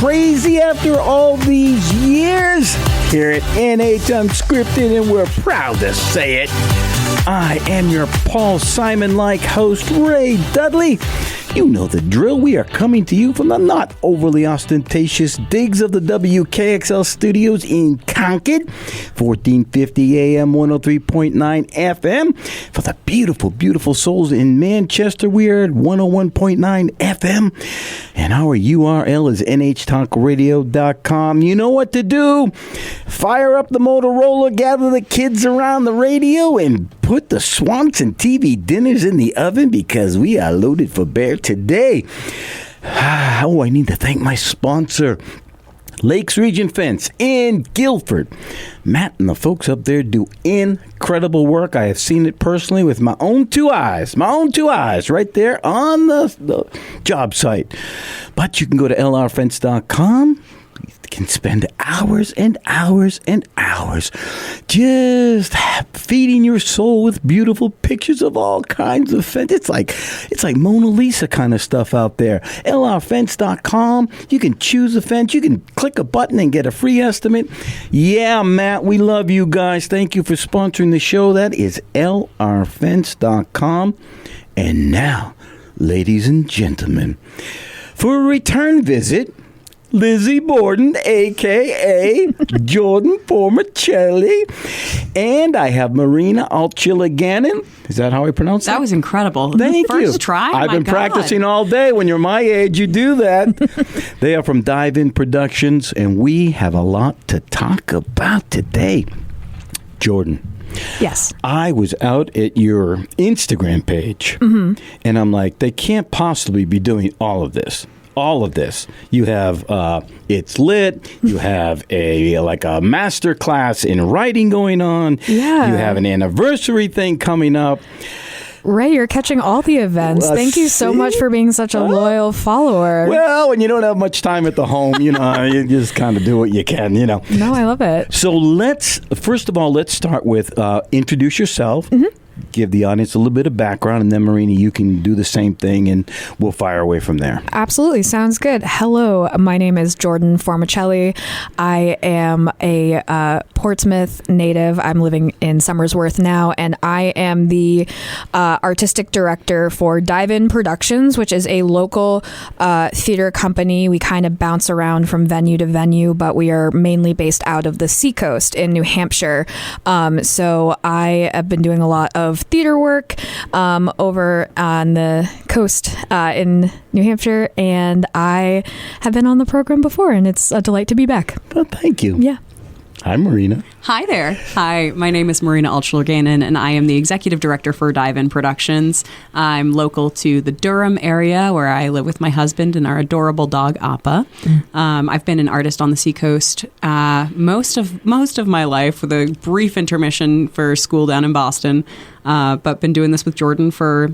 crazy after all these years? Here at NH Unscripted, and we're proud to say it. I am your Paul Simon-like host, Ray Dudley. You know the drill. We are coming to you from the not overly ostentatious digs of the WKXL studios in Concord, 1450 AM, 103.9 FM. For the beautiful, beautiful souls in Manchester, we are at 101.9 FM. And our URL is nhtalkradio.com. You know what to do. Fire up the Motorola, gather the kids around the radio, and put the Swanson TV dinners in the oven because we are loaded for bear today. Oh, I need to thank my sponsor, Lakes Region Fence in Guilford. Matt and the folks up there do incredible work. I have seen it personally with my own two eyes right there on the job site. But you can go to lrfence.com. Can spend hours and hours and hours just feeding your soul with beautiful pictures of all kinds of fence. It's like Mona Lisa kind of stuff out there. lrfence.com. You can choose a fence. You can click a button and get a free estimate. Yeah, Matt, we love you guys. Thank you for sponsoring the show. That is lrfence.com. And now, ladies and gentlemen, for a return visit, Lizzie Borden, a.k.a. Jordan Formachelli. And I have Marina Altschiller-Gannon. Is that how I pronounce it? That was incredible. Thank you. First try? I've been practicing all day. When you're my age, you do that. They are from Dive In Productions, and we have a lot to talk about today. Jordan. Yes. I was out at your Instagram page, and I'm like, they can't possibly be doing all of this. You have It's Lit. You have a master class in writing going on. Yeah. You have an anniversary thing coming up. Ray, you're catching all the events. Thank you so much for being such a loyal follower. Well, when you don't have much time at the home, you just kind of do what you can, No, I love it. So first of all, let's start with introduce yourself. Mm-hmm. Give the audience a little bit of background, and then, Marina, you can do the same thing, and we'll fire away from there. Absolutely. Sounds good. Hello, my name is Jordan Formachelli. I am a Portsmouth native. I'm living in Somersworth now, and I am the artistic director for Dive In Productions, which is a local theater company. We kind of bounce around from venue to venue, but we are mainly based out of the Seacoast in New Hampshire. So I have been doing a lot of theater work over on the coast in New Hampshire, and I have been on the program before, and it's a delight to be back. Well, thank you. Yeah. Hi, Marina. Hi there. Hi, my name is Marina Altschiller-Gannon, and I am the executive director for Dive In Productions. I'm local to the Durham area, where I live with my husband and our adorable dog, Appa. I've been an artist on the Seacoast most of my life, with a brief intermission for school down in Boston, but been doing this with Jordan for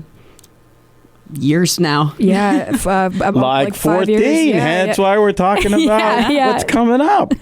years now. Yeah. like 14. 5 years. That's why we're talking about what's coming up.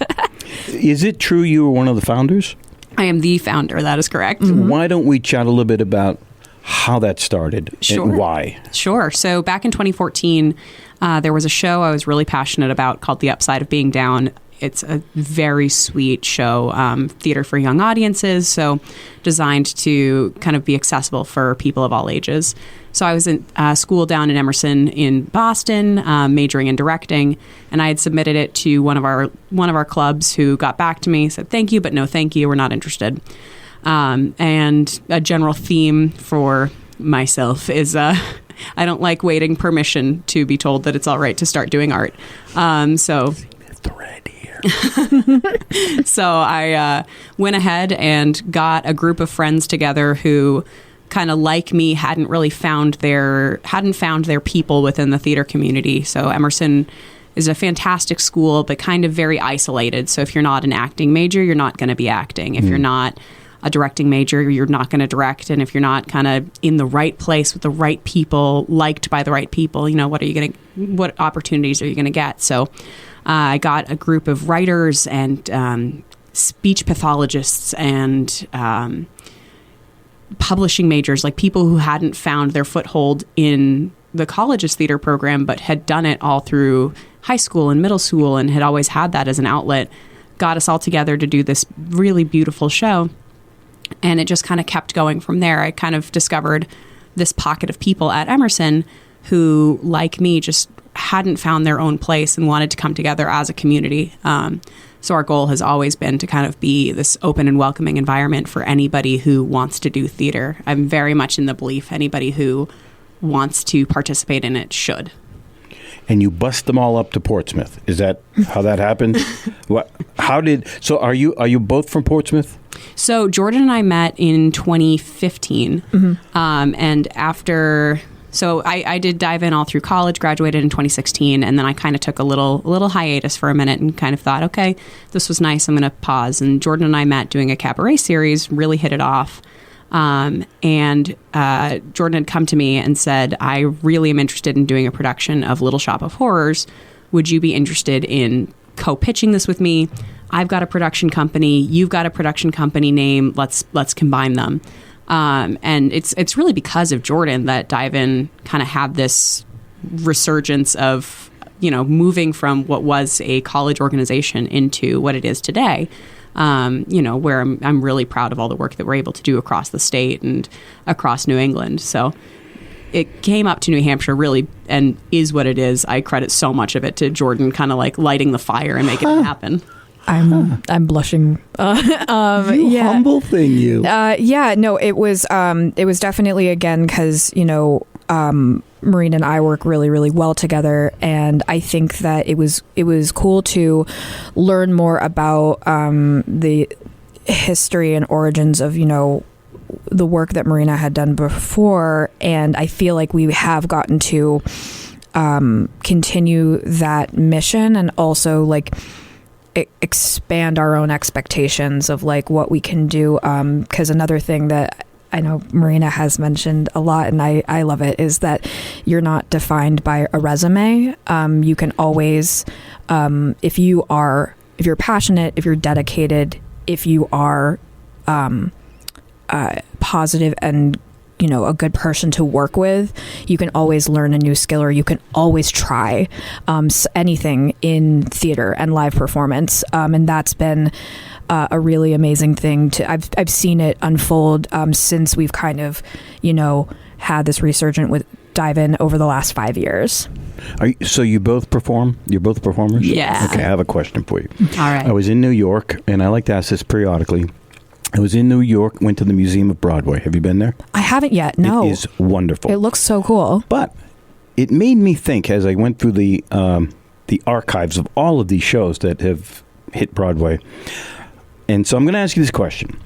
Is it true you were one of the founders? I am the founder. That is correct. Mm-hmm. Why don't we chat a little bit about how that started and why? Sure. So back in 2014, there was a show I was really passionate about called The Upside of Being Down. It's a very sweet show, theater for young audiences, so designed to kind of be accessible for people of all ages. So I was in school down in Emerson in Boston, majoring in directing, and I had submitted it to one of our clubs, who got back to me, said thank you, but no thank you, we're not interested. And a general theme for myself is I don't like waiting permission to be told that it's all right to start doing art. So I went ahead and got a group of friends together who, kind of like me, hadn't found their people within the theater community. So Emerson is a fantastic school, but kind of very isolated. So if you're not an acting major, you're not going to be acting. If you're not a directing major, you're not going to direct. And if you're not kind of in the right place with the right people, liked by the right people, what opportunities are you going to get? So I got a group of writers and speech pathologists and publishing majors, like people who hadn't found their foothold in the college's theater program, but had done it all through high school and middle school and had always had that as an outlet, got us all together to do this really beautiful show. And it just kind of kept going from there. I kind of discovered this pocket of people at Emerson who, like me, just hadn't found their own place and wanted to come together as a community. So our goal has always been to kind of be this open and welcoming environment for anybody who wants to do theater. I'm very much in the belief anybody who wants to participate in it should. And you bust them all up to Portsmouth. Is that how that happened? So are you both from Portsmouth? So Jordan and I met in 2015. And after... So I did dive in all through college, graduated in 2016, and then I kind of took a little hiatus for a minute and kind of thought, okay, this was nice, I'm going to pause. And Jordan and I met doing a cabaret series, really hit it off. And Jordan had come to me and said, I really am interested in doing a production of Little Shop of Horrors. Would you be interested in co-pitching this with me? I've got a production company. You've got a production company name. Let's combine them. And it's really because of Jordan that Dive In kind of had this resurgence of, moving from what was a college organization into what it is today. Where I'm really proud of all the work that we're able to do across the state and across New England. So it came up to New Hampshire really and is what it is. I credit so much of it to Jordan kind of like lighting the fire and making it happen. I'm blushing. Humble thing, you. It was definitely, again, because, Marina and I work really, really well together. And I think that it was cool to learn more about the history and origins of, the work that Marina had done before. And I feel like we have gotten to continue that mission and also like expand our own expectations of like what we can do. Because another thing that I know Marina has mentioned a lot, and I love it, is that you're not defined by a resume. You can always, if you're passionate, if you're dedicated, if you are positive and a good person to work with, you can always learn a new skill, or you can always try anything in theater and live performance. And that's been a really amazing thing I've seen it unfold since we've kind of, had this resurgence with Dive In over the last 5 years. So you both perform? You're both performers? Yeah. Okay, I have a question for you. All right. I was in New York, and I like to ask this periodically. I was in New York, went to the Museum of Broadway. Have you been there? I haven't yet, no. It is wonderful. It looks so cool. But it made me think, as I went through the archives of all of these shows that have hit Broadway. And so I'm going to ask you this question.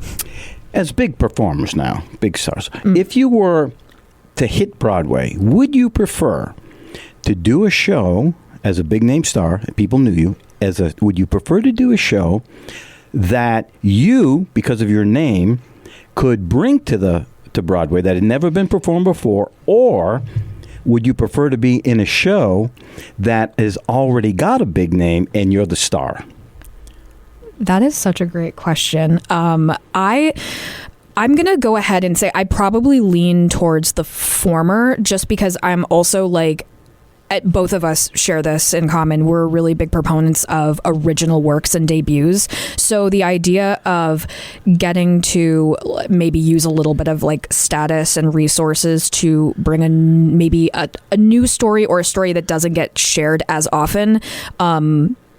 As big performers now, big stars, if you were to hit Broadway, would you prefer to do a show as a big name star, people knew you, would you prefer to do a show that you, because of your name, could bring to Broadway that had never been performed before, or would you prefer to be in a show that has already got a big name and you're the star? That is such a great question. I'm going to go ahead and say I probably lean towards the former, just because I'm also like, both of us share this in common. We're really big proponents of original works and debuts. So the idea of getting to maybe use a little bit of like status and resources to bring maybe a new story, or a story that doesn't get shared as often,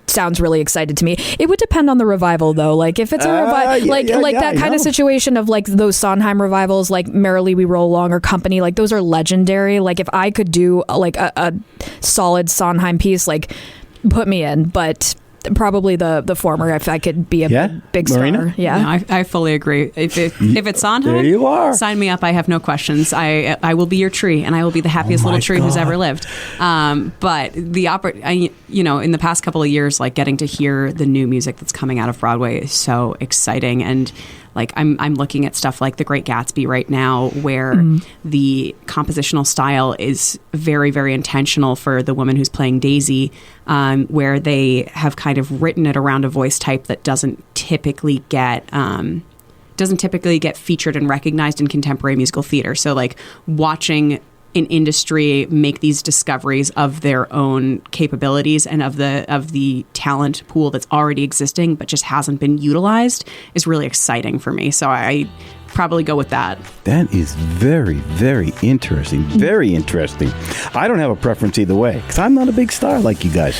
sounds really excited to me. It would depend on the revival, though. Like if it's a revival, that kind of situation of like those Sondheim revivals, like Merrily We Roll Along or Company, like those are legendary. Like if I could do like a solid Sondheim piece, like put me in. But probably the former, if I could be a big star. Marina? Yeah, no, I fully agree. If it's Sondheim, there you are. Sign me up. I have no questions. I will be your tree, and I will be the happiest little tree who's ever lived. But the in the past couple of years, like getting to hear the new music that's coming out of Broadway is so exciting. And like I'm looking at stuff like The Great Gatsby right now, where the compositional style is very, very intentional for the woman who's playing Daisy, where they have kind of written it around a voice type that doesn't typically get featured and recognized in contemporary musical theater. So like watching in industry make these discoveries of their own capabilities and of the talent pool that's already existing but just hasn't been utilized is really exciting for me. So I probably go with that. That is very, very interesting. Very interesting. I don't have a preference either way because I'm not a big star like you guys.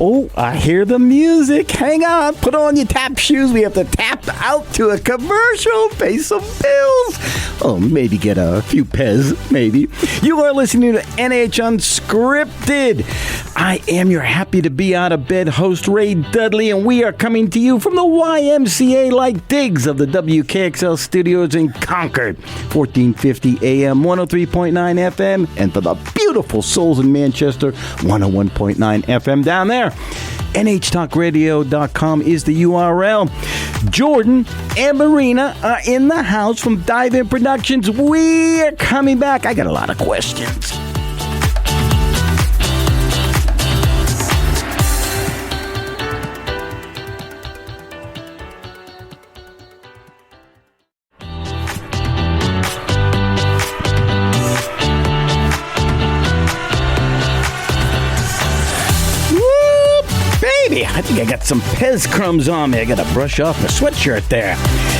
Oh, I hear the music. Hang on. Put on your tap shoes. We have to tap out to a commercial, pay some bills. Oh, maybe get a few Pez, maybe. You are listening to NH Unscripted. I am your happy to be out of bed host, Ray Dudley, and we are coming to you from the YMCA-like digs of the WKXL studios in Concord, 1450 AM, 103.9 FM, and for the beautiful souls in Manchester, 101.9 FM down there. NHTalkRadio.com is the URL. Jordan and Marina are in the house from Dive-In Productions. We are coming back. I got a lot of questions. I think I got some Pez crumbs on me. I got to brush off my sweatshirt there.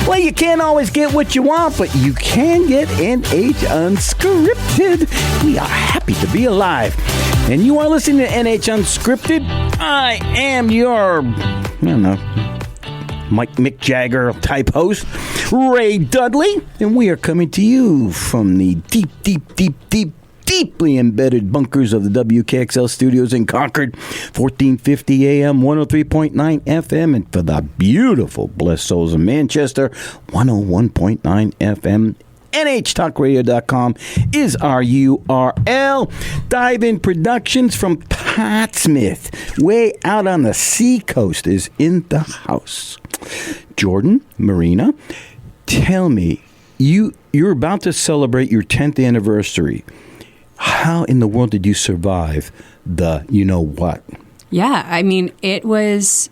Well, you can't always get what you want, but you can get NH Unscripted. We are happy to be alive. And you are listening to NH Unscripted. I am your, Mick Jagger type host, Ray Dudley. And we are coming to you from the deeply embedded bunkers of the WKXL studios in Concord, 1450 AM, 103.9 FM, and for the beautiful blessed souls of Manchester, 101.9 FM. NHTalkRadio.com is our URL. Dive-In Productions from Portsmouth, way out on the seacoast, is in the house. Jordan, Marina, tell me, you're about to celebrate your 10th anniversary. How in the world did you survive the you-know-what? Yeah, I mean, it was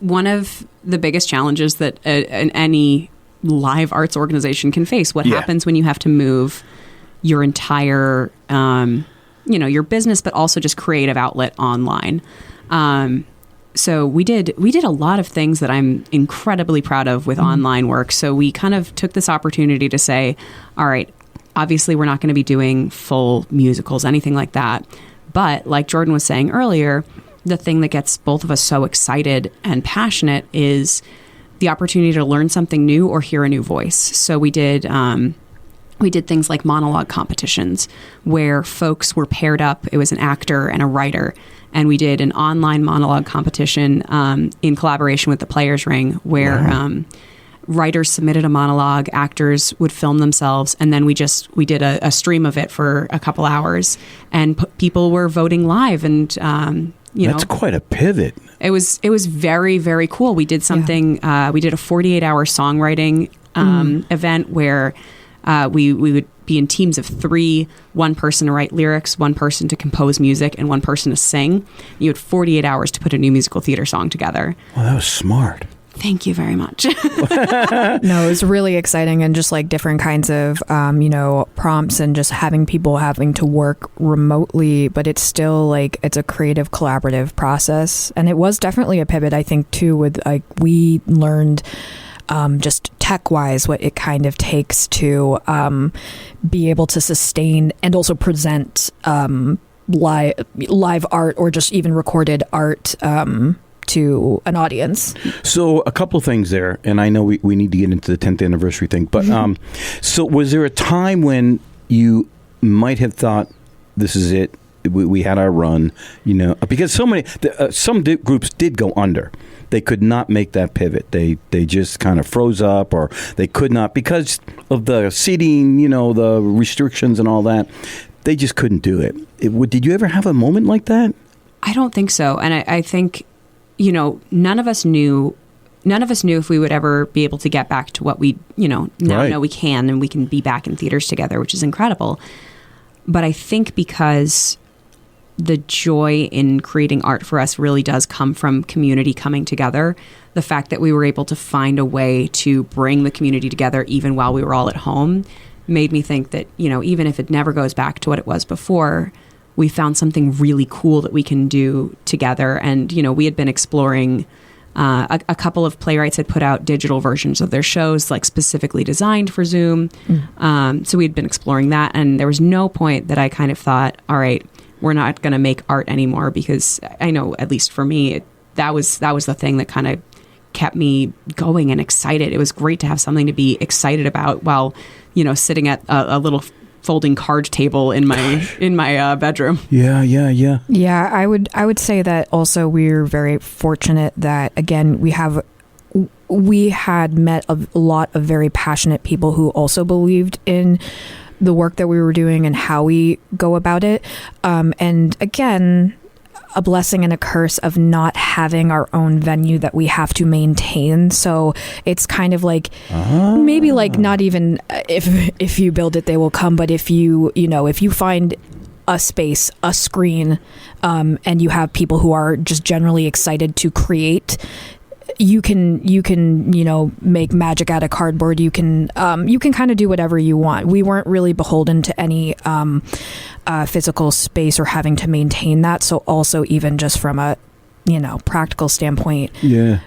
one of the biggest challenges that any live arts organization can face. What happens when you have to move your entire, your business, but also just creative outlet online? So we did a lot of things that I'm incredibly proud of with online work. So we kind of took this opportunity to say, all right, obviously, we're not going to be doing full musicals, anything like that. But like Jordan was saying earlier, the thing that gets both of us so excited and passionate is the opportunity to learn something new or hear a new voice. So we did things like monologue competitions where folks were paired up. It was an actor and a writer. And we did an online monologue competition in collaboration with the Players Ring where writers submitted a monologue, actors would film themselves, and then we did a stream of it for a couple hours, and people were voting live, and that's quite a pivot. It was very, very cool. We did something. We did a 48-hour songwriting event where we would be in teams of 3, one person to write lyrics, one person to compose music, and one person to sing. You had 48 hours to put a new musical theater song together. Well, that was smart. Thank you very much. No, it was really exciting, and just like different kinds of, prompts, and just having people having to work remotely, but it's still like it's a creative, collaborative process. And it was definitely a pivot, I think, too, with like we learned just tech-wise what it kind of takes to be able to sustain and also present live art or just even recorded art to an audience. So a couple of things there, and I know we need to get into the 10th anniversary thing, but so was there a time when you might have thought, this is it, we had our run, because some groups did go under. They could not make that pivot. They just kind of froze up, or they could not because of the seating, the restrictions and all that. They just couldn't do it. Did you ever have a moment like that? I don't think so. And I think, none of us knew if we would ever be able to get back to what we, now know we can, and we can be back in theaters together, which is incredible. But I think because the joy in creating art for us really does come from community coming together, the fact that we were able to find a way to bring the community together even while we were all at home made me think that, even if it never goes back to what it was before, we found something really cool that we can do together. And, we had been exploring, a couple of playwrights had put out digital versions of their shows, like specifically designed for Zoom. So we had been exploring that. And there was no point that I kind of thought, all right, we're not going to make art anymore, because I know, at least for me, that was the thing that kind of kept me going and excited. It was great to have something to be excited about while, sitting at a little folding card table in my bedroom. Yeah, I would say that also we're very fortunate that, again, we had met a lot of very passionate people who also believed in the work that we were doing and how we go about it. And again, a blessing and a curse of not having our own venue that we have to maintain. So it's kind of like, maybe like not even if you build it, they will come. But if you find a space, a screen, and you have people who are just generally excited to create, you can make magic out of cardboard. You can kind of do whatever you want. We weren't really beholden to any physical space or having to maintain that. So also, even just from a practical standpoint, so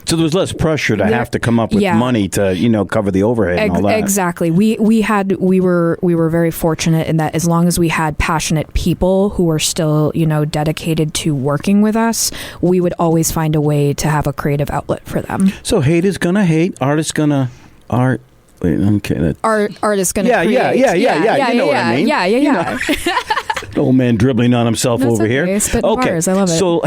there was less pressure to have to come up with money to cover the overhead and all that. Exactly. We were very fortunate in that, as long as we had passionate people who were still dedicated to working with us, we would always find a way to have a creative outlet for them. So hate is gonna hate, art is gonna art. Wait, okay. Art is gonna create. Yeah. You know what I mean? Yeah. Old man dribbling on himself over here. Spitting bars. I love it. So,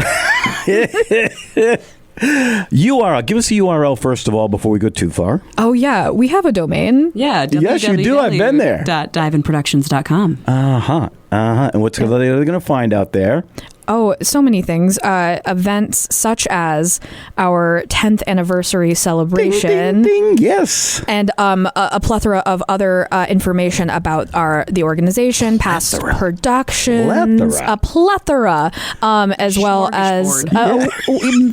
URL. Give us the URL first of all before we go too far. Oh yeah, we have a domain. Yeah. Yes, you do. I've been there. .diveinproductions.com. And what's they're going to find out there? Oh, so many things. Events such as our 10th anniversary celebration. Ding, ding, ding. Yes. And a plethora of other information about the organization, past productions, a plethora, as well as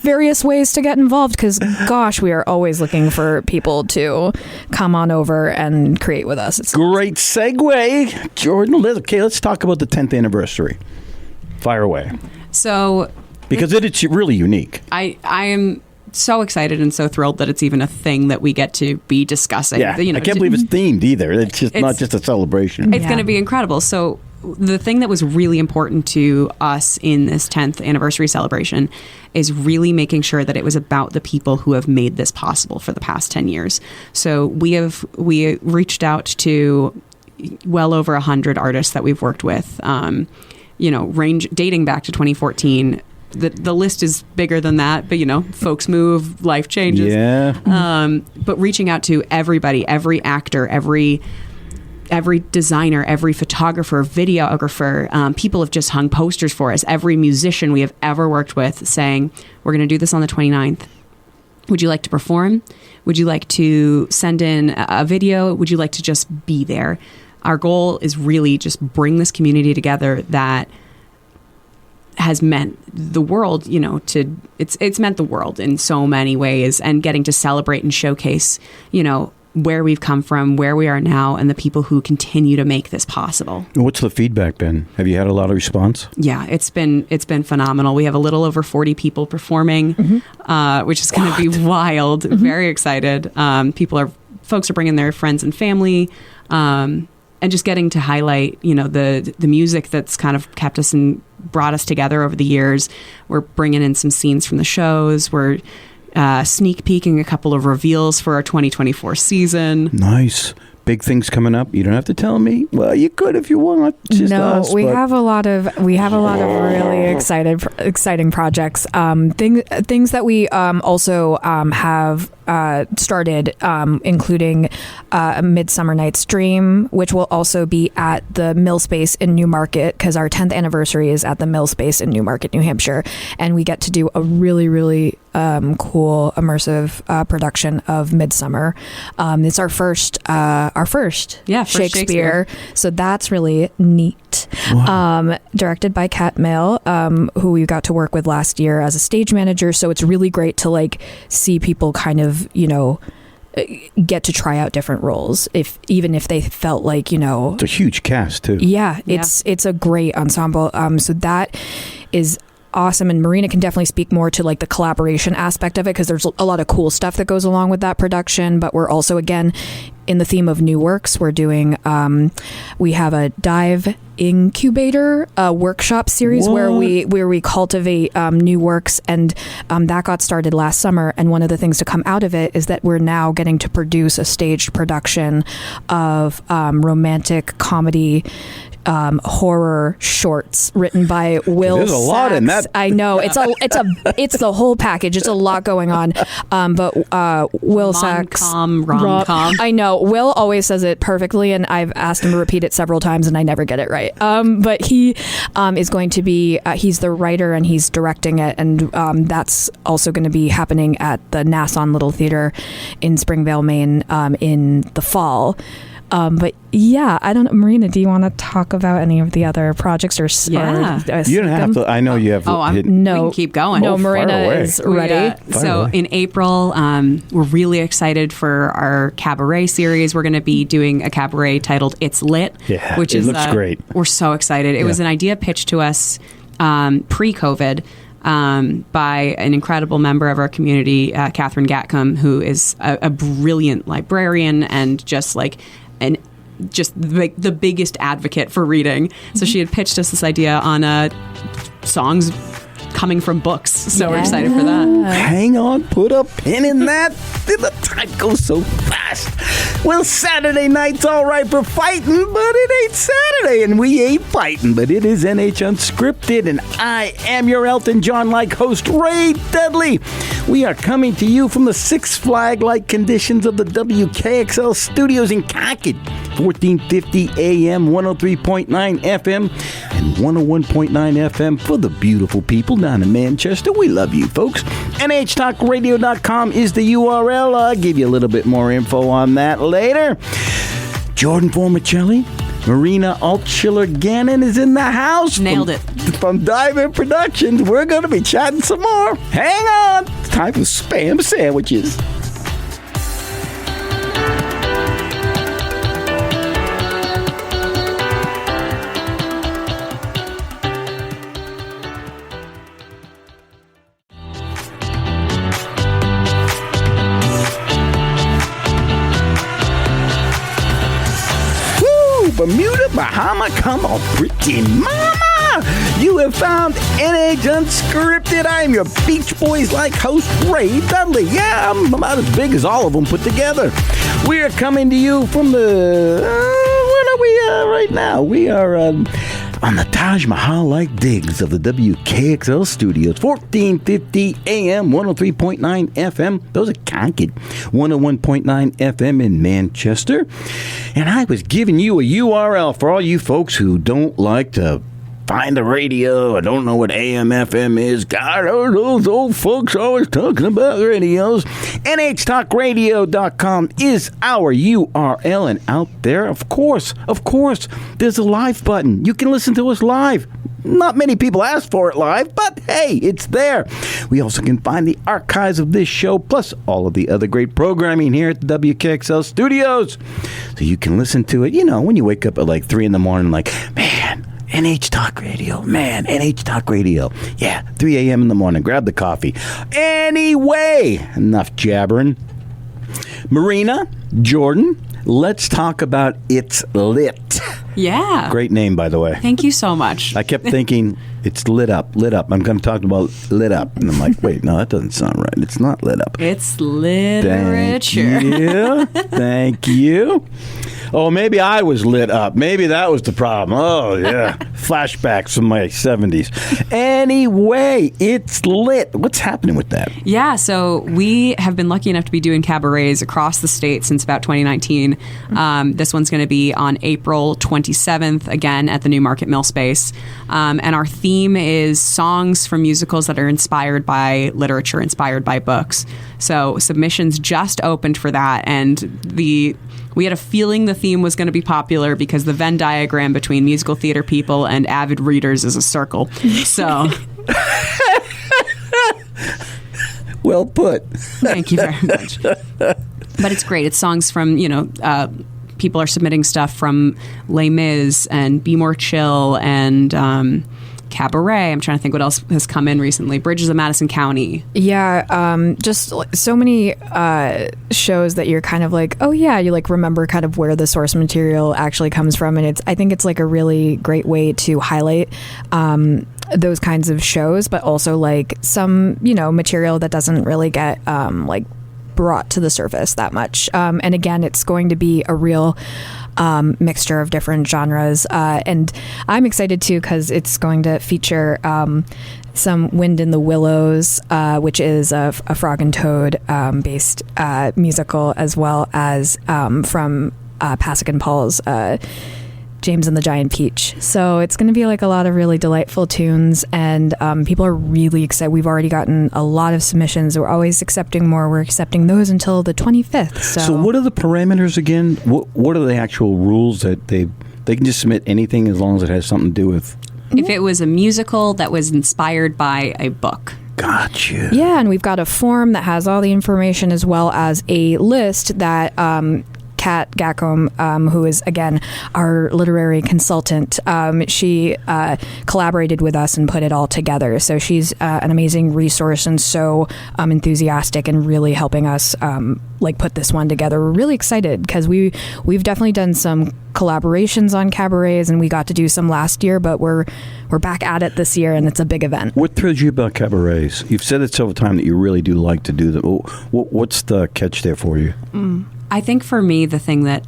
various ways to get involved, because, gosh, we are always looking for people to come on over and create with us. It's great segue, Jordan. Okay, let's talk about the 10th anniversary. Fire away. So, because it's really unique. I am so excited and so thrilled that it's even a thing that we get to be discussing. Yeah, I can't believe it's themed either. It's not just a celebration. It's going to be incredible. So the thing that was really important to us in this 10th anniversary celebration is really making sure that it was about the people who have made this possible for the past 10 years. So we reached out to well over 100 artists that we've worked with. Dating back to 2014. The list is bigger than that, but folks move, life changes. Yeah. But reaching out to everybody, every actor, every designer, every photographer, videographer, people have just hung posters for us. Every musician we have ever worked with saying, we're going to do this on the 29th. Would you like to perform? Would you like to send in a video? Would you like to just be there? Our goal is really just bring this community together that has meant the world, it's meant the world in so many ways, and getting to celebrate and showcase, where we've come from, where we are now, and the people who continue to make this possible. What's the feedback been? Have you had a lot of response? Yeah, it's been phenomenal. We have a little over 40 people performing, which is going to be wild. Very excited. Folks are bringing their friends and family. And just getting to highlight, the music that's kind of kept us and brought us together over the years. We're bringing in some scenes from the shows. We're sneak peeking a couple of reveals for our 2024 season. Nice. Big things coming up. You don't have to tell me. Well, you could if you want. Just us, we have a lot of really exciting projects. Things that we also have started, including Midsummer Night's Dream, which will also be at the Mill Space in Newmarket, because our 10th anniversary is at the Mill Space in Newmarket, New Hampshire, and we get to do a really, really cool immersive production of Midsummer. It's our first Shakespeare, so that's really neat. Wow. Directed by Kat Mail, who we got to work with last year as a stage manager, so it's really great to see people kind of get to try out different roles, even if they felt like, It's a huge cast, too. Yeah, it's a great ensemble. So that is awesome, and Marina can definitely speak more to like the collaboration aspect of it, because there's a lot of cool stuff that goes along with that production. But we're also, again, in the theme of new works. We're doing we have a dive incubator workshop series where we cultivate new works, and that got started last summer. And one of the things to come out of it is that we're now getting to produce a staged production of romantic comedy horror shorts written by Will There's a lot in that. I know, it's the whole package. It's a lot going on. But Will Sachs, rom-com. I know Will always says it perfectly, and I've asked him to repeat it several times, and I never get it right. But he is going to be he's the writer and he's directing it, and that's also going to be happening at the Nassau Little Theater in Springvale, Maine, in the fall. But yeah, I don't know. Marina, do you want to talk about any of the other projects or Yeah. You don't have to. I know you have. We can keep going. No, Marina is ready. So in April, we're really excited for our cabaret series. We're going to be doing a cabaret titled "It's Lit," which looks great. We're so excited. It was an idea pitched to us pre-COVID. By an incredible member of our community, Catherine Gatcomb, who is a brilliant librarian and just the biggest advocate for reading. So she had pitched us this idea on songs coming from books. So we're excited for that. Hang on, put a pin in that. The time goes so fast. Well, Saturday night's all right for fighting, but it ain't Saturday, and we ain't fighting. But it is NH Unscripted, and I am your Elton John-like host, Ray Dudley. We are coming to you from the Six Flag-like conditions of the WKXL studios in Concord, 1450 AM, 103.9 FM, and 101.9 FM for the beautiful people down in Manchester. We love you, folks. NHTalkRadio.com is the URL. I'll give you a little bit more info on that later. Jordan Formachelli, Marina Altschiller-Gannon is in the house. Nailed it. From Diamond Productions. We're going to be chatting some more. Hang on. It's time for Spam Sandwiches. Bermuda, Bahama, come on, pretty mama. You have found NH Unscripted. I am your Beach Boys-like host, Ray Dudley. Yeah, I'm about as big as all of them put together. We are coming to you from the... where are we right now? We are on the Taj Mahal-like digs of the WKXL studios, 1450 AM, 103.9 FM. Those are Concord, 101.9 FM in Manchester. And I was giving you a URL for all you folks who don't like to find the radio or don't know what AM, FM is. God, those old folks always talking about radios. NHTalkRadio.com is our URL, and out there, of course, there's a live button. You can listen to us live. Not many people ask for it live, but hey, it's there. We also can find the archives of this show, plus all of the other great programming here at the WKXL studios. So you can listen to it, when you wake up at like 3 in the morning, like, man, NH Talk Radio. Man, NH Talk Radio. Yeah, 3 a.m. in the morning. Grab the coffee. Anyway, enough jabbering. Marina, Jordan, let's talk about It's Lit. Yeah. Great name, by the way. Thank you so much. I kept thinking, it's lit up. I'm going to talk about lit up. And I'm like, wait, no, that doesn't sound right. It's not lit up. It's literature. Thank you. Oh, maybe I was lit up. Maybe that was the problem. Oh, yeah. Flashbacks from my 70s. Anyway, It's Lit. What's happening with that? Yeah, so we have been lucky enough to be doing cabarets across the state since about 2019. This one's going to be on April 27th, again, at the New Market Mill Space. And our theme is songs from musicals that are inspired by literature, inspired by books. So submissions just opened for that, and we had a feeling the theme was going to be popular because the Venn diagram between musical theater people and avid readers is a circle. So, well put. Thank you very much. But it's great. It's songs from, people are submitting stuff from Les Mis and Be More Chill and Cabaret. I'm trying to think what else has come in recently. Bridges of Madison County. Yeah, just so many shows that you're kind of like, oh yeah, you like remember kind of where the source material actually comes from, and I think it's like a really great way to highlight those kinds of shows, but also like some material that doesn't really get like brought to the surface that much. And again, it's going to be a real mixture of different genres. And I'm excited too, because it's going to feature some Wind in the Willows, which is a Frog and Toad based musical, as well as from Pasek and Paul's James and the Giant Peach. So it's going to be like a lot of really delightful tunes, and people are really excited. We've already gotten a lot of submissions. We're always accepting more. We're accepting those until the 25th. So what are the parameters again? What are the actual rules that they can just submit anything as long as it has something to do with? If it was a musical that was inspired by a book. Gotcha. Yeah, and we've got a form that has all the information, as well as a list that Kat Gacom, who is, again, our literary consultant, she collaborated with us and put it all together. So she's an amazing resource and so enthusiastic and really helping us put this one together. We're really excited because we've definitely done some collaborations on cabarets, and we got to do some last year, but we're back at it this year, and it's a big event. What thrills you about cabarets? You've said it several times that you really do like to do them. What's the catch there for you? I think for me, the thing that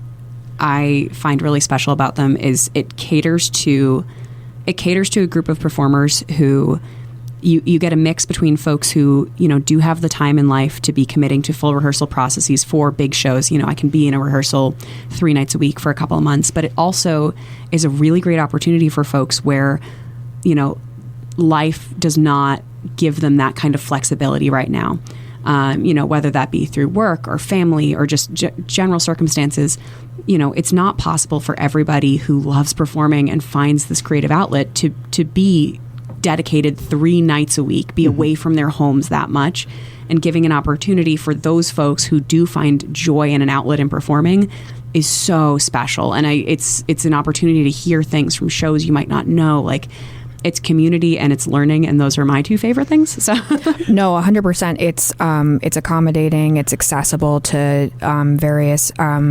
I find really special about them is it caters to a group of performers who you get a mix between folks who, do have the time in life to be committing to full rehearsal processes for big shows. I can be in a rehearsal 3 nights a week for a couple of months, but it also is a really great opportunity for folks where, life does not give them that kind of flexibility right now. Whether that be through work or family or just general circumstances, it's not possible for everybody who loves performing and finds this creative outlet to be dedicated 3 nights a week, be away from their homes that much, and giving an opportunity for those folks who do find joy and an outlet in performing is so special. And it's an opportunity to hear things from shows you might not know, like it's community and it's learning, and those are my 2 favorite things. So no, 100%. It's accommodating. It's accessible to various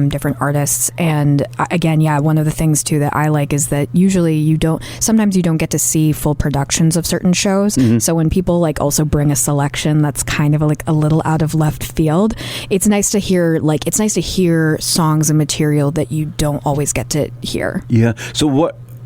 different artists, and again, one of the things too that I like is that usually sometimes you don't get to see full productions of certain shows. So when people also bring a selection that's kind of a little out of left field, it's nice to hear songs and material that you don't always get to hear. Yeah. So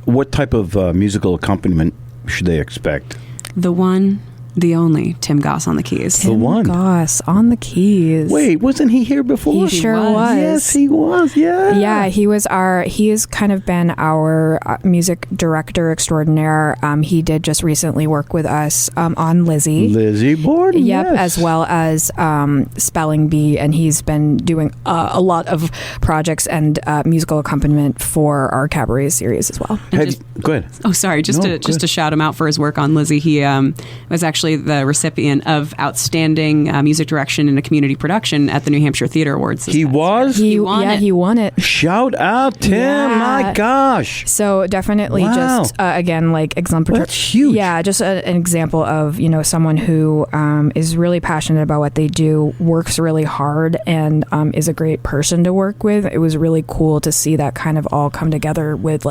what type of musical accompaniment should they expect? The one, the only Tim Goss on the keys. Tim Goss on the keys. Wait, wasn't he here before? He sure was. Yes, he was. Yeah. Yeah, he has kind of been our music director extraordinaire. He did just recently work with us on Lizzie. Lizzie Borden. Yep, yes. as well as Spelling Bee, and he's been doing a lot of projects and musical accompaniment for our cabaret series as well. Go ahead. Oh, sorry. Just to shout him out for his work on Lizzie. He was actually the recipient of outstanding music direction in a community production at the New Hampshire Theater Awards. He was? He won it. Shout out, Tim. Yeah. My gosh. So definitely just, again, exemplary. Well, that's huge. Yeah, just an example of, someone who is really passionate about what they do, works really hard, and is a great person to work with. It was really cool to see that kind of all come together with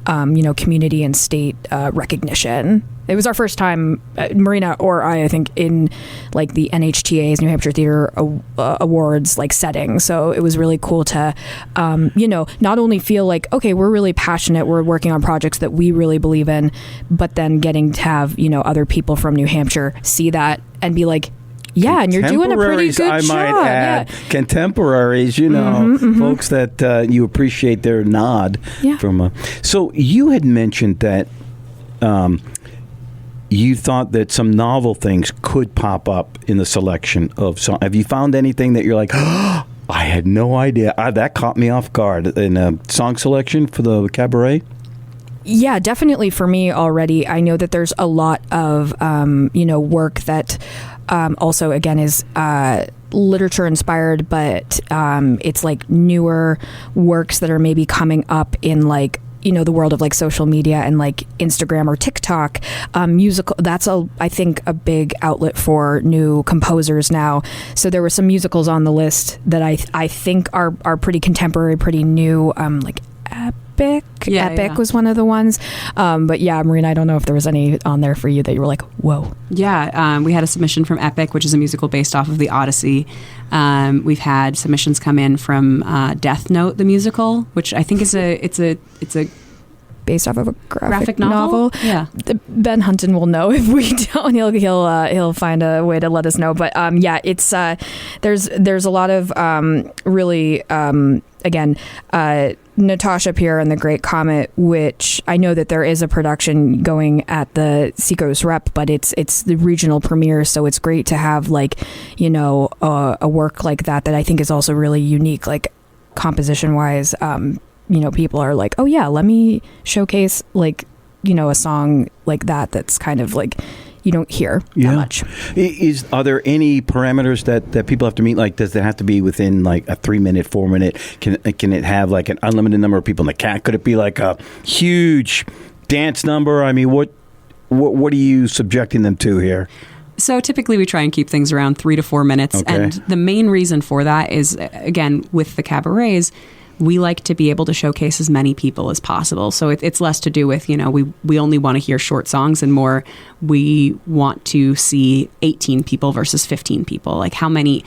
community and state recognition. It was our first time, Marina or I think, in the NHTA's New Hampshire Theater Awards setting. So it was really cool to, not only feel okay, we're really passionate, we're working on projects that we really believe in, but then getting to have other people from New Hampshire see that and be like, yeah, and you're doing a pretty good I job. might add. Yeah. Contemporaries, folks that you appreciate their nod from. So you had mentioned that you thought that some novel things could pop up in the selection of songs. Have you found anything that you're like, oh, I had no idea? That caught me off guard in a song selection for the cabaret? Yeah, definitely for me already. I know that there's a lot of, work that also, again, is literature inspired, but it's like newer works that are maybe coming up in like, the world of like social media and like Instagram or TikTok. Musical, that's I think a big outlet for new composers now. So there were some musicals on the list that I think are pretty contemporary, pretty new, like Epic. Epic was one of the ones. But yeah, Marina, I don't know if there was any on there for you that you were like, whoa. Yeah, we had a submission from Epic, which is a musical based off of the Odyssey. We've had submissions come in from Death Note, the musical, which I think is it's a based off of a graphic novel. Yeah, Ben Hunton will know if we don't. He'll find a way to let us know. But yeah, it's there's a lot of really again. Natasha Pierre and the Great Comet, which I know that there is a production going at the Seacoast Rep, but it's the regional premiere, so it's great to have like a work like that I think is also really unique, like composition wise. People are like, oh yeah, let me showcase like a song like that's kind of like you don't hear that much. Are there any parameters that people have to meet? Like, does it have to be within like a 3-minute, 4-minute? Can it have like an unlimited number of people in the cat? Could it be like a huge dance number? I mean, what are you subjecting them to here? So typically we try and keep things around 3 to 4 minutes. Okay. And the main reason for that is, again, with the cabarets, we like to be able to showcase as many people as possible. So it's less to do with, we only want to hear short songs and more we want to see 18 people versus 15 people. Like how many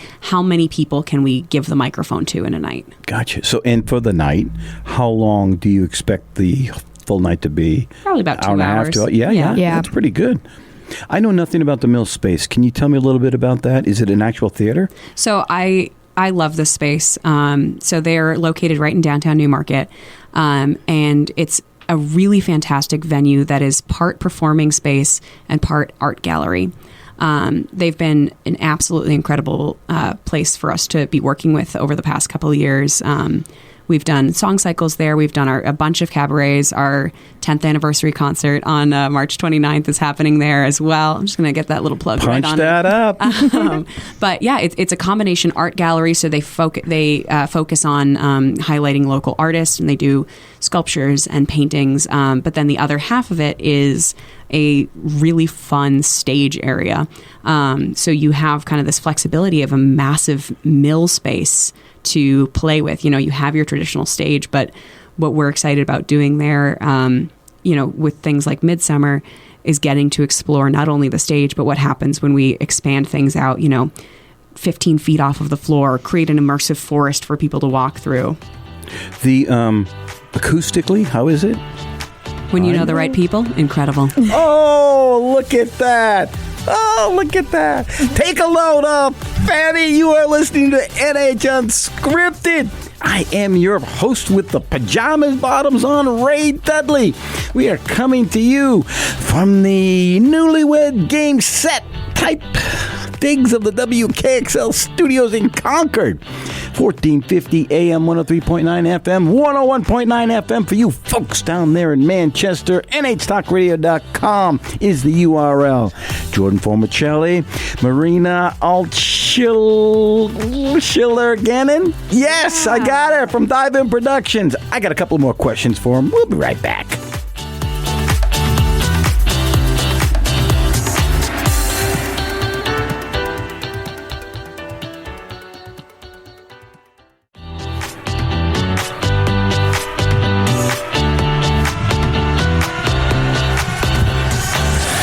people can we give the microphone to in a night? Gotcha. So, and for the night, how long do you expect the full night to be? Probably about 2 hours. Hour and a half, 2 hours. Yeah. That's pretty good. I know nothing about the Mill space. Can you tell me a little bit about that? Is it an actual theater? So I love this space. So they're located right in downtown Newmarket. And it's a really fantastic venue that is part performing space and part art gallery. They've been an absolutely incredible place for us to be working with over the past couple of years. We've done song cycles there. We've done a bunch of cabarets. Our 10th anniversary concert on March 29th is happening there as well. I'm just going to get that little plug Punch right on that it. Up. But yeah, it's a combination art gallery. So they focus on highlighting local artists, and they do sculptures and paintings. But then the other half of it is a really fun stage area. So you have kind of this flexibility of a massive mill space to play with. You have your traditional stage, but what we're excited about doing there, with things like Midsummer, is getting to explore not only the stage, but what happens when we expand things out, 15 feet off of the floor, create an immersive forest for people to walk through. The acoustically, how is it? When you know the right people, incredible. Oh, look at that. Oh, look at that. Take a load up, Fanny. You are listening to NH Unscripted. I am your host with the pajamas bottoms on, Ray Dudley. We are coming to you from the newlywed game set type digs of the WKXL studios in Concord. 1450 AM, 103.9 FM, 101.9 FM for you folks down there in Manchester. NHTalkRadio.com is the URL. Jordan Formachelli, Marina Altschiller-Gannon. Yes, I got her from Dive In Productions. I got a couple more questions for him. We'll be right back.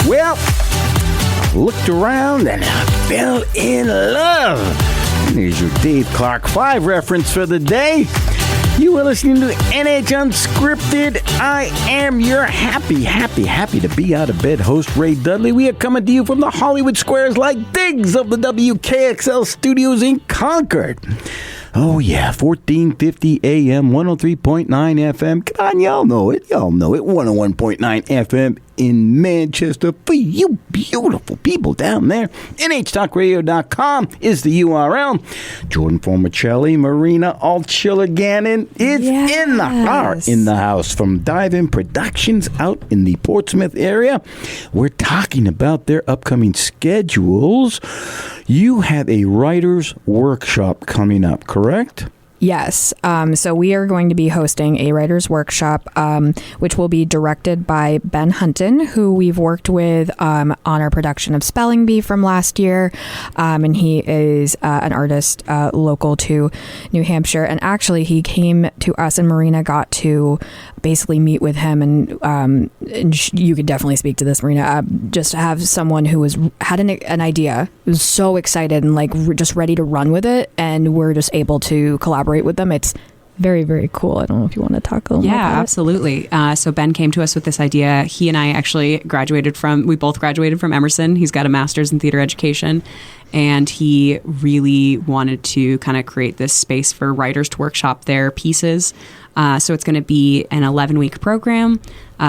Well, looked around and I fell in love. And there's your Dave Clark 5 reference for the day. You are listening to NH Unscripted. I am your happy to be out of bed host, Ray Dudley. We are coming to you from the Hollywood Squares like digs of the WKXL studios in Concord. Oh, yeah, 1450 AM, 103.9 FM. Come on, y'all know it. 101.9 FM in Manchester for you beautiful people down there. NHTalkRadio.com is the URL. Jordan Formachelli, Marina Altschiller-Gannon is in the house from Dive-In Productions out in the Portsmouth area. We're talking about their upcoming schedules. You have a writer's workshop coming up, correct? Yes. So we are going to be hosting a writer's workshop, which will be directed by Ben Hunton, who we've worked with on our production of Spelling Bee from last year. And he is an artist local to New Hampshire. And actually, he came to us, and Marina got to basically meet with him. And you could definitely speak to this, Marina. Just have someone who had an idea, was so excited and like just ready to run with it. And we're just able to collaborate with them. It's very, very cool. I don't know if you want to talk a little more about it. Absolutely. So Ben came to us with this idea. He and I actually we both graduated from Emerson. He's got a master's in theater education, and he really wanted to kind of create this space for writers to workshop their pieces. So it's going to be an 11-week program.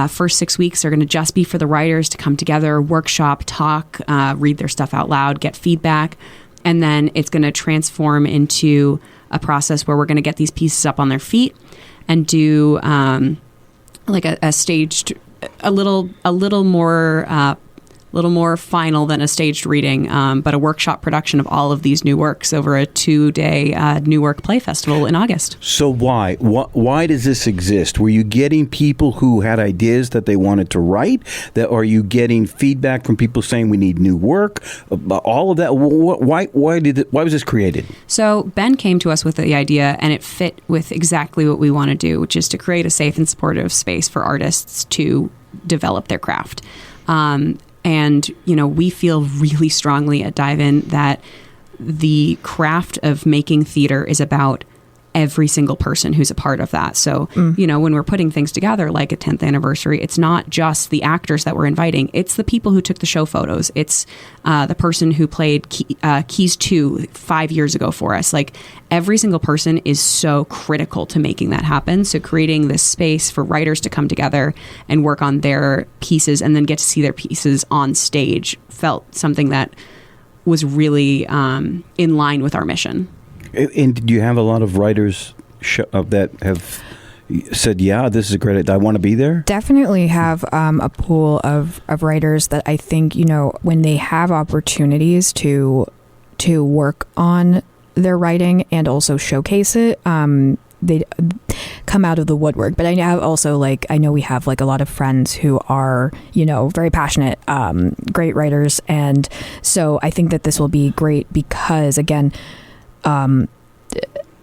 First 6 weeks are going to just be for the writers to come together, workshop, talk, read their stuff out loud, get feedback. And then it's going to transform into a process where we're going to get these pieces up on their feet and do like a staged, a little more final than a staged reading, but a workshop production of all of these new works over a 2-day New Work Play Festival in August. So why does this exist? Were you getting people who had ideas that they wanted to write? Are you getting feedback from people saying we need new work? All of that. Why was this created? So Ben came to us with the idea, and it fit with exactly what we want to do, which is to create a safe and supportive space for artists to develop their craft. And, we feel really strongly at Dive-In that the craft of making theater is about every single person who's a part of that. So, when we're putting things together like a 10th anniversary, it's not just the actors that we're inviting. It's the people who took the show photos. It's the person who played Keys 2 5 years ago for us. Like, every single person is so critical to making that happen. So creating this space for writers to come together and work on their pieces and then get to see their pieces on stage felt something that was really in line with our mission. And did you have a lot of writers that have said, yeah, this is a great idea, I want to be there? Definitely have a pool of writers that I think, when they have opportunities to work on their writing and also showcase it, they come out of the woodwork. But I know we have like a lot of friends who are, very passionate, great writers. And so I think that this will be great because, again,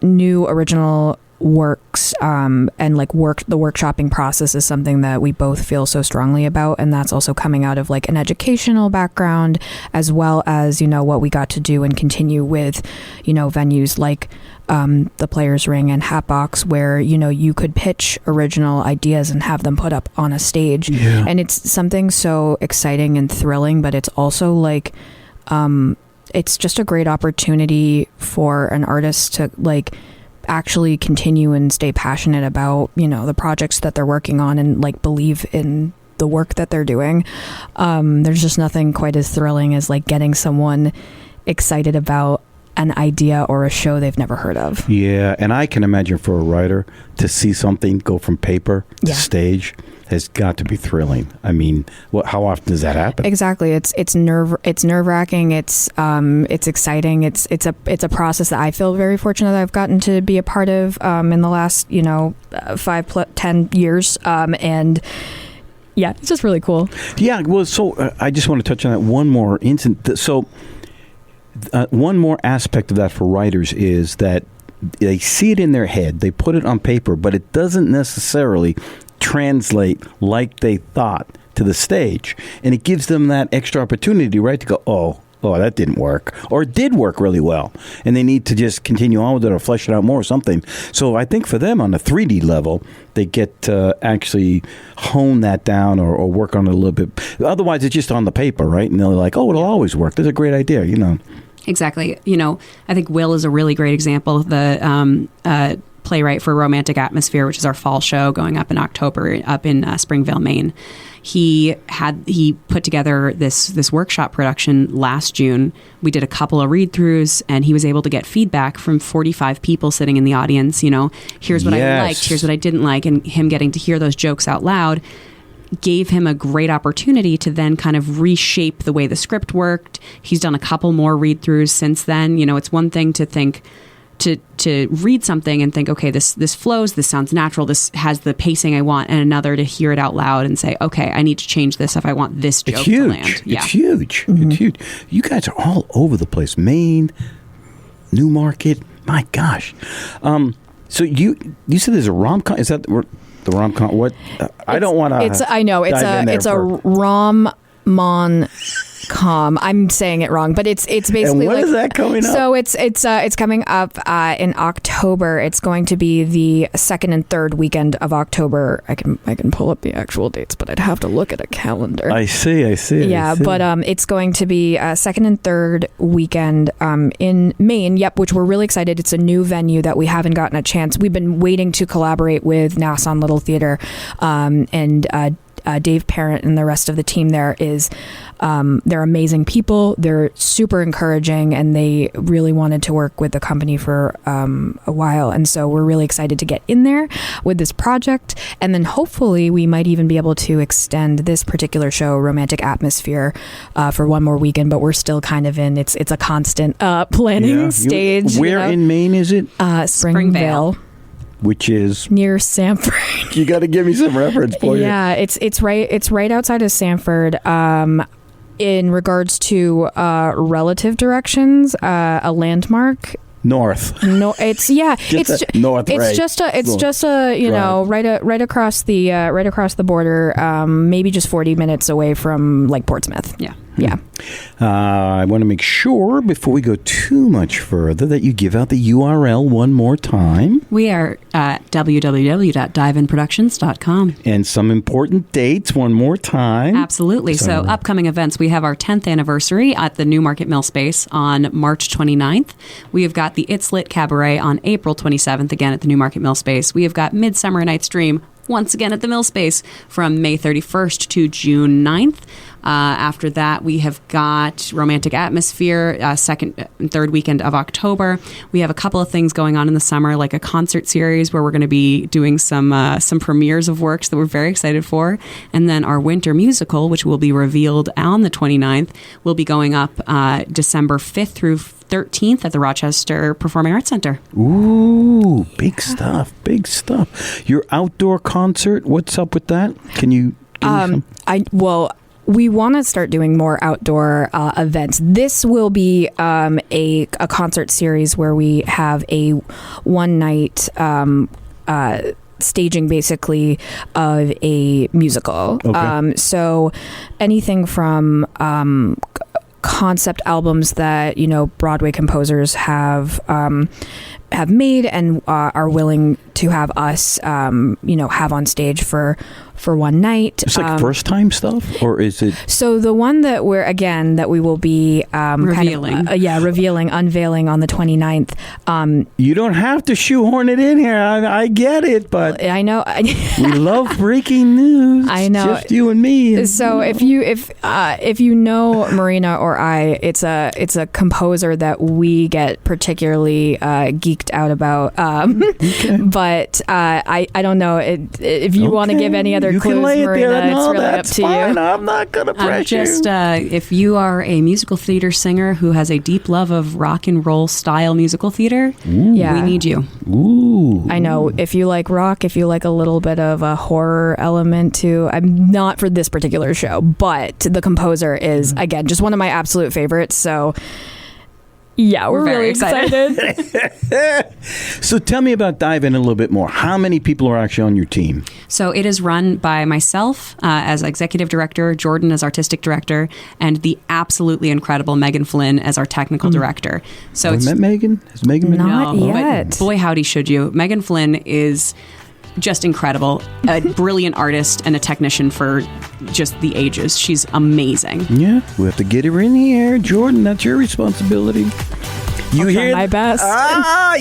new original works and like the workshopping process is something that we both feel so strongly about, and that's also coming out of like an educational background as well as what we got to do and continue with venues like the Players Ring and Hatbox, where you could pitch original ideas and have them put up on a stage. And it's something so exciting and thrilling, but it's also like it's just a great opportunity for an artist to like actually continue and stay passionate about, the projects that they're working on and like believe in the work that they're doing. There's just nothing quite as thrilling as like getting someone excited about an idea or a show they've never heard of. Yeah, and I can imagine for a writer to see something go from paper to stage has got to be thrilling. I mean, how often does that happen? Exactly. It's nerve-wracking. It's exciting. It's a process that I feel very fortunate that I've gotten to be a part of in the last 10 years. And yeah, it's just really cool. Yeah. Well, so I just want to touch on that one more incident. So one more aspect of that for writers is that they see it in their head, they put it on paper, but it doesn't necessarily translate like they thought to the stage. And it gives them that extra opportunity, right, to go, oh, that didn't work, or it did work really well, and they need to just continue on with it or flesh it out more or something. So I think for them on the 3D level, they get to actually hone that down or work on it a little bit. Otherwise, it's just on the paper, right? And they're like, oh, it'll always work. That's a great idea, Exactly. I think Will is a really great example. The playwright for Romantic Atmosphere, which is our fall show going up in October up in Springvale, Maine. He put together this workshop production last June. We did a couple of read-throughs, and he was able to get feedback from 45 people sitting in the audience. Here's what I liked, here's what I didn't like, and him getting to hear those jokes out loud gave him a great opportunity to then kind of reshape the way the script worked. He's done a couple more read-throughs since then. It's one thing to think to read something and think, okay, this flows, this sounds natural, this has the pacing I want, and another to hear it out loud and say, okay, I need to change this if I want this joke to land. Yeah. It's huge. Mm-hmm. It's huge. You guys are all over the place. Maine, Newmarket, my gosh. So you said there's a rom-com. Is that the rom-com? What? I don't want to. I know it's a rom-mon. I'm saying it wrong, but it's basically. And when is that coming up? So it's coming up in October. It's going to be the second and third weekend of October. I can pull up the actual dates, but I'd have to look at a calendar. I see. Yeah, but it's going to be second and third weekend in Maine. Yep, which we're really excited. It's a new venue that we haven't gotten a chance. We've been waiting to collaborate with Nassau Little Theater, and Dave Parent and the rest of the team there is they're amazing people. They're super encouraging, and they really wanted to work with the company for a while. And so we're really excited to get in there with this project. And then hopefully we might even be able to extend this particular show, Romantic Atmosphere, for one more weekend. But we're still kind of in it's a constant planning stage. Where in Maine is it? Springvale. Which is near Sanford. You got to give me some reference for you. Yeah, it's right outside of Sanford. In regards to relative directions, a landmark. North. No, it's north. It's just a right across the border. Maybe just 40 minutes away from like Portsmouth. Yeah. Yeah. I want to make sure before we go too much further that you give out the URL one more time. We are at www.diveinproductions.com. And some important dates one more time. Absolutely. So upcoming events, we have our 10th anniversary at the Newmarket Mill Space on March 29th. We have got the It's Lit Cabaret on April 27th, again at the Newmarket Mill Space. We have got Midsummer Night's Dream once again at the Mill Space from May 31st to June 9th. After that, we have got Romantic Atmosphere, second and third weekend of October. We have a couple of things going on in the summer, like a concert series where we're going to be doing some premieres of works that we're very excited for. And then our winter musical, which will be revealed on the 29th, will be going up December 5th through 13th at the Rochester Performing Arts Center. Ooh, big stuff. Your outdoor concert, what's up with that? Can you give me some? We want to start doing more outdoor events. This will be a concert series where we have a one night staging basically of a musical. Okay. So anything from concept albums that Broadway composers have made and are willing to have us have on stage for one night. It's like first time stuff, or is it? So the one that we will be revealing, unveiling on the 29th. You don't have to shoehorn it in here. I get it, but I know we love breaking news. I know, just you and me. So if you know Marina or I, it's a composer that we get particularly geeked out about. Okay. But I don't know if you want to give any other you clues, can lay it Marina. there. It's No, really that's up to fine. you. I'm not going to pressure you. If you are a musical theater singer who has a deep love of rock and roll style musical theater, we need you. Ooh. I know. If you like rock, if you like a little bit of a horror element too, I'm not for this particular show, but the composer is, again, just one of my absolute favorites. So yeah, we're really very excited. So tell me about Dive In a little bit more. How many people are actually on your team? So it is run by myself as executive director, Jordan as artistic director, and the absolutely incredible Megan Flynn as our technical director. So Have you met Megan? Has Megan been? Not yet. But boy, howdy should you. Megan Flynn is just incredible, a brilliant artist and a technician for just the ages. She's amazing. Yeah, we have to get her in here. Jordan, that's your responsibility. You try my best.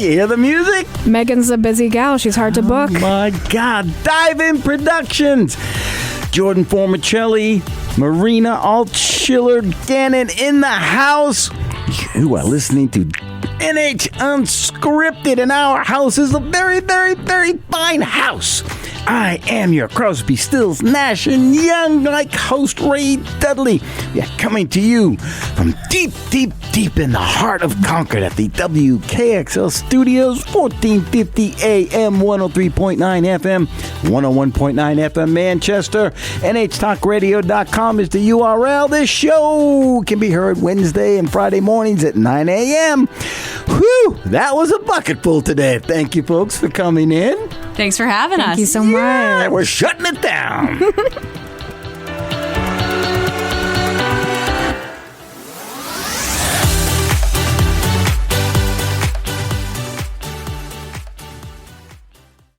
You hear the music? Megan's a busy gal. She's hard to book. My God. Dive In Productions. Jordan Formachelli, Marina Altschiller-Gannon in the house. You are listening to NH Unscripted, and our house is a very, very, very fine house. I am your Crosby, Stills, Nash, and Young host, Ray Dudley. We are coming to you from deep, deep, deep in the heart of Concord at the WKXL Studios, 1450 AM, 103.9 FM, 101.9 FM Manchester. NHTalkRadio.com is the URL. This show can be heard Wednesday and Friday mornings at 9 a.m. Whew, that was a bucket full today. Thank you, folks, for coming in. Thanks for having us. Thank you so much. Yeah, we're shutting it down.